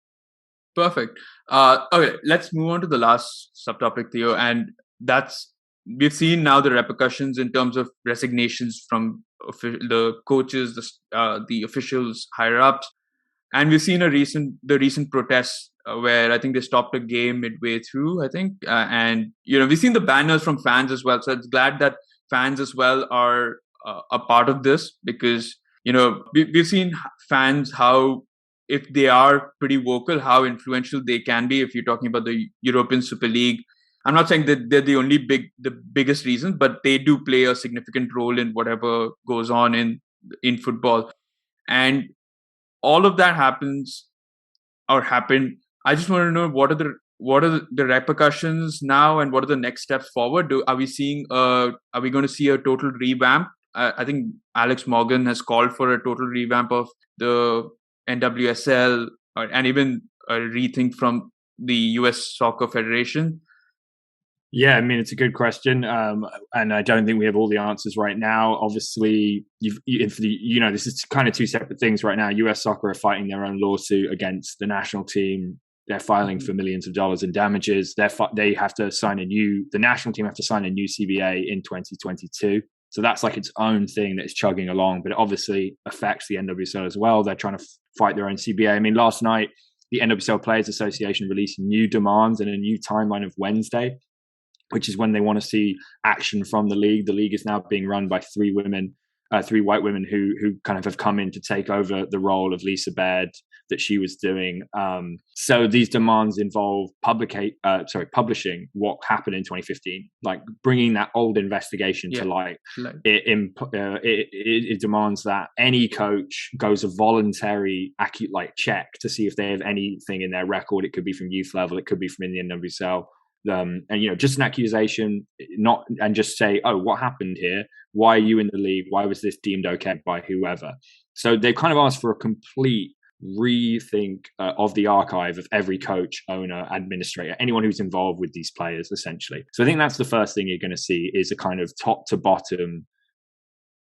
Perfect. Okay, let's move on to the last subtopic, Theo, and that's, we've seen now the repercussions in terms of resignations from the coaches, the officials, higher ups, and we've seen the recent protests where I think they stopped a game midway through, I think, and we've seen the banners from fans as well. So it's glad that fans as well are a part of this, because we've seen fans, how if they are pretty vocal, how influential they can be. If you're talking about the European Super League, I'm not saying that they're the biggest reason, but they do play a significant role in whatever goes on in football. And all of that happened. I just want to know, what are the repercussions now, and what are the next steps forward? Are we going to see a total revamp? I think Alex Morgan has called for a total revamp of the NWSL, and even a rethink from the US Soccer Federation. Yeah, I mean, it's a good question, and I don't think we have all the answers right now. Obviously, this is kind of two separate things right now. US Soccer are fighting their own lawsuit against the national team. They're filing for millions of dollars in damages. They have to sign the national team have to sign a new CBA in 2022. So that's like its own thing that is chugging along, but it obviously affects the NWSL as well. They're trying to fight their own CBA. I mean, last night, the NWSL Players Association released new demands and a new timeline of Wednesday, which is when they want to see action from the league. The league is now being run by three white women who kind of have come in to take over the role of Lisa Baird that she was doing. So these demands involve publishing what happened in 2015, like bringing that old investigation to light. It demands that any coach goes a voluntary check to see if they have anything in their record. It could be from youth level, it could be from in the NWSL. And just an accusation, and just say, oh, what happened here? Why are you in the league? Why was this deemed okay by whoever? So they kind of asked for a complete rethink of the archive of every coach, owner, administrator, anyone who's involved with these players, essentially. So I think that's the first thing you're going to see, is a kind of top to bottom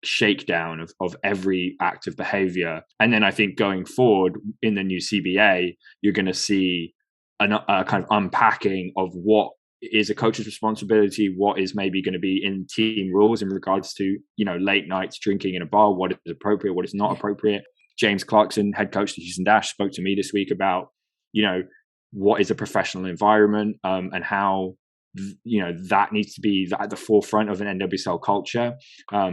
shakedown of every act of behavior. And then I think going forward in the new CBA, you're going to see a kind of unpacking of what is a coach's responsibility, what is maybe going to be in team rules in regards to, late nights drinking in a bar, what is appropriate, what is not appropriate. James Clarkson, head coach of Houston Dash, spoke to me this week about, what is a professional environment, and how, that needs to be at the forefront of an NWSL culture.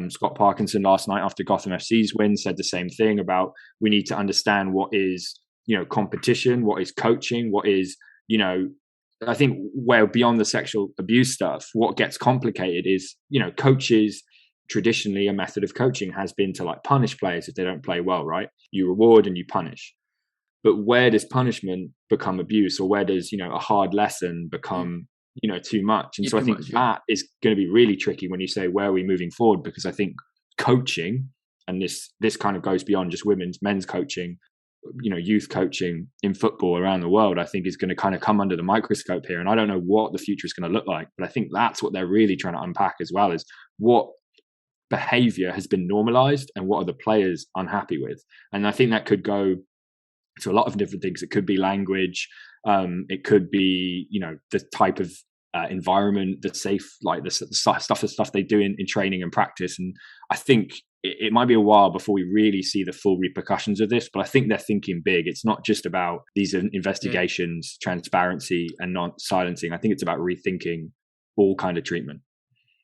Scott Parkinson last night after Gotham FC's win said the same thing about, we need to understand what is, competition, what is coaching, what is, I think where beyond the sexual abuse stuff, what gets complicated is, coaches, traditionally a method of coaching has been to punish players if they don't play well, right? You reward and you punish. But where does punishment become abuse, or where does, a hard lesson become, too much? And so I think that is going to be really tricky when you say, where are we moving forward? Because I think coaching, and this kind of goes beyond just men's coaching, youth coaching in football around the world, I think is going to kind of come under the microscope here. And I don't know what the future is going to look like, but I think that's what they're really trying to unpack as well, is what behavior has been normalized and what are the players unhappy with. And I think that could go to a lot of different things. It could be language, it could be, the type of environment that's safe, like the stuff they do in training and practice. And I think it might be a while before we really see the full repercussions of this, but I think they're thinking big. It's not just about these investigations, transparency, and not silencing. I think it's about rethinking all kind of treatment.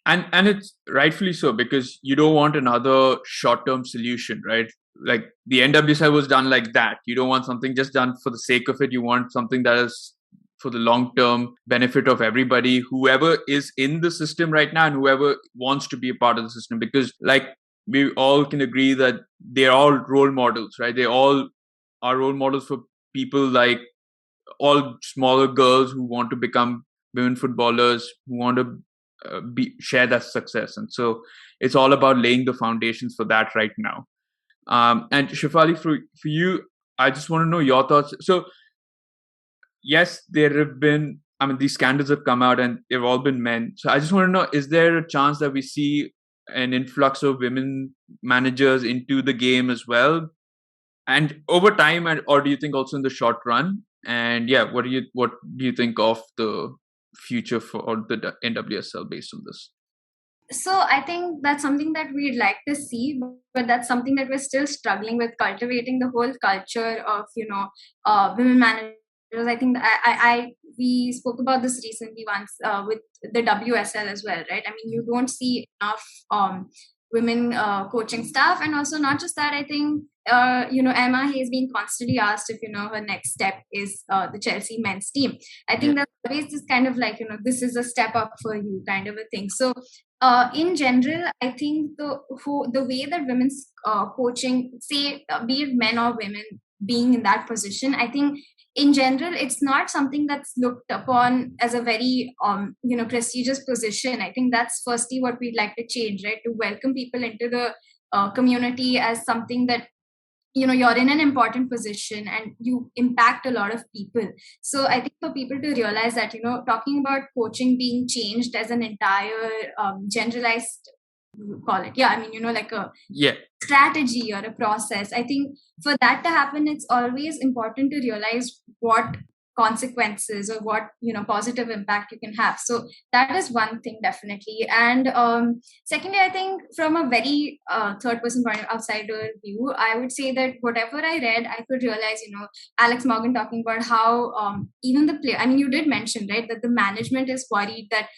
And it's rightfully so, because you don't want another short-term solution, right? Like the NWSL was done like that. You don't want something just done for the sake of it. You want something that is for the long-term benefit of everybody, whoever is in the system right now and whoever wants to be a part of the system. Because we all can agree that they're all role models, right? They all are role models for people, like all smaller girls who want to become women footballers, who want to share that success. And so it's all about laying the foundations for that right now. And Shefali, for you, I just want to know your thoughts. So yes, there have been, these scandals have come out and they've all been men. So I just want to know, is there a chance that we see an influx of women managers into the game as well, and over time, or do you think also in the short run? And what do you think of the future for the NWSL based on this? So I think that's something that we'd like to see, but that's something that we're still struggling with, cultivating the whole culture of women managers. I think we spoke about this recently once with the WSL as well, right? You don't see enough women coaching staff, and also not just that. I think Emma Hayes being constantly asked if her next step is the Chelsea men's team. I think that's always this kind of this is a step up for you kind of a thing. So in general, I think the way that women's coaching, say be it men or women being in that position, I think in general, it's not something that's looked upon as a very, prestigious position. I think that's firstly what we'd like to change, right? To welcome people into the community as something that, you're in an important position and you impact a lot of people. So I think for people to realize that, talking about coaching being changed as an entire generalized, call it, like a strategy or a process. I think for that to happen, it's always important to realize what consequences or what positive impact you can have. So that is one thing, definitely. And secondly, I think from a very third person point of outsider view, I would say that whatever I read, I could realize Alex Morgan talking about how even the player, you did mention, right, that the management is worried that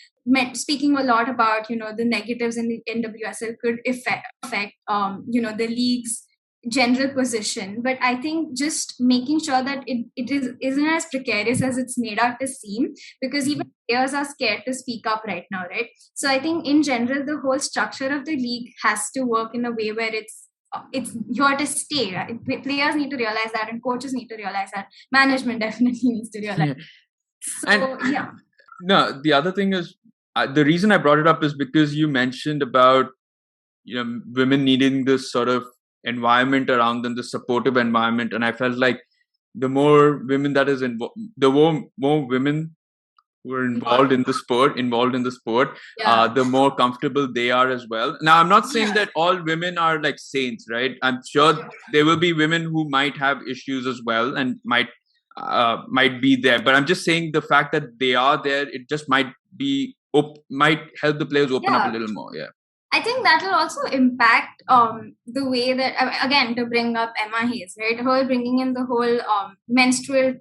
speaking a lot about the negatives in the NWSL could affect the league's general position. But I think just making sure that it isn't as precarious as it's made out to seem, because even players are scared to speak up right now, right? So I think in general, the whole structure of the league has to work in a way where it's here to stay, right? Players need to realize that, and coaches need to realize that. Management definitely needs to realize. No, the other thing is, the reason I brought it up is because you mentioned about women needing this sort of environment around them, the supportive environment. And I felt like the more women that is involved, the more women who are involved in the sport, the more comfortable they are as well. Now, I'm not saying that all women are like saints, right? I'm sure there will be women who might have issues as well and might be there. But I'm just saying the fact that they are there, it just might help the players open up a little more. Yeah. I think that will also impact the way that, again, to bring up Emma Hayes, right? Her bringing in the whole menstrual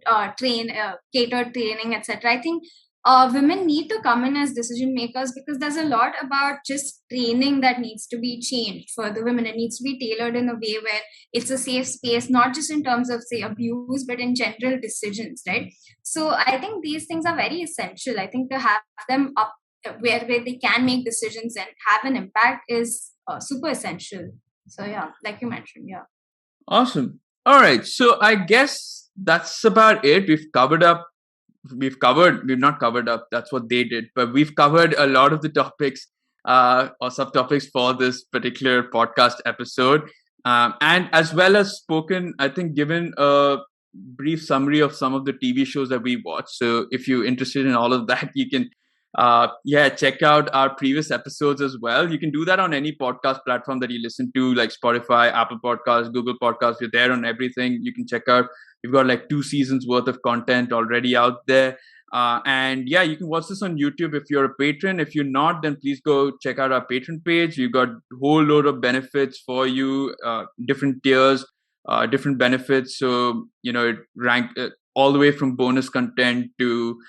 catered training, etc. I think women need to come in as decision makers, because there's a lot about just training that needs to be changed for the women. It needs to be tailored in a way where it's a safe space, not just in terms of, say, abuse, but in general decisions, right? So I think these things are very essential. I think to have them up where they can make decisions and have an impact is super essential. So yeah, like you mentioned, yeah. Awesome. All right. So I guess that's about it. We've not covered up, that's what they did, but we've covered a lot of the topics or subtopics for this particular podcast episode, and as well as given a brief summary of some of the TV shows that we watch. So if you're interested in all of that, you can check out our previous episodes as well. You can do that on any podcast platform that you listen to, like Spotify, Apple Podcasts, Google Podcasts. We're there on everything. You can check out. We've got like 2 seasons worth of content already out there. And yeah, you can watch this on YouTube if you're a patron. If you're not, then please go check out our patron page. We've got a whole load of benefits for you, different tiers, different benefits. So, it rank all the way from bonus content to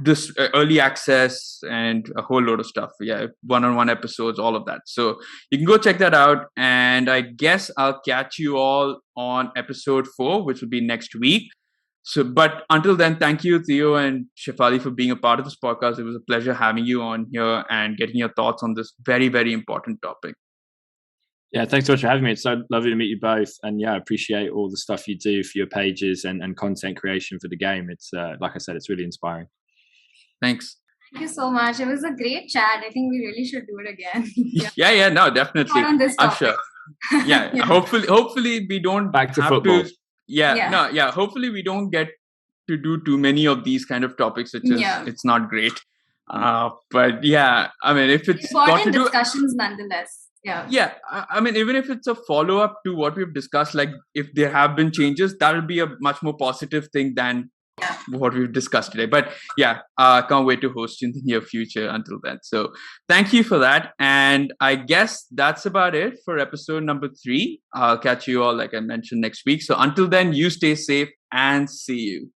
this early access and a whole load of stuff. Yeah, one-on-one episodes, all of that. So you can go check that out. And I guess I'll catch you all on episode 4, which will be next week. So, but until then, thank you, Theo and Shefali, for being a part of this podcast. It was a pleasure having you on here and getting your thoughts on this very, very important topic. Yeah, thanks so much for having me. It's so lovely to meet you both. And yeah, I appreciate all the stuff you do for your pages and content creation for the game. It's like I said, it's really inspiring. Thanks. Thank you so much. It was a great chat. I think we really should do it again. Yeah, no, definitely. Not on this topic. I'm sure. Yeah, hopefully we don't back to football. Hopefully we don't get to do too many of these kind of topics. It's not great. But yeah, I mean, if it's important discussions nonetheless. Yeah. I mean, even if it's a follow-up to what we've discussed, like if there have been changes, that'll be a much more positive thing than what we've discussed today. But yeah, can't wait to host you in the near future until then. So thank you for that. And I guess that's about it for episode number 3. I'll catch you all, like I mentioned, next week. So until then, you stay safe and see you.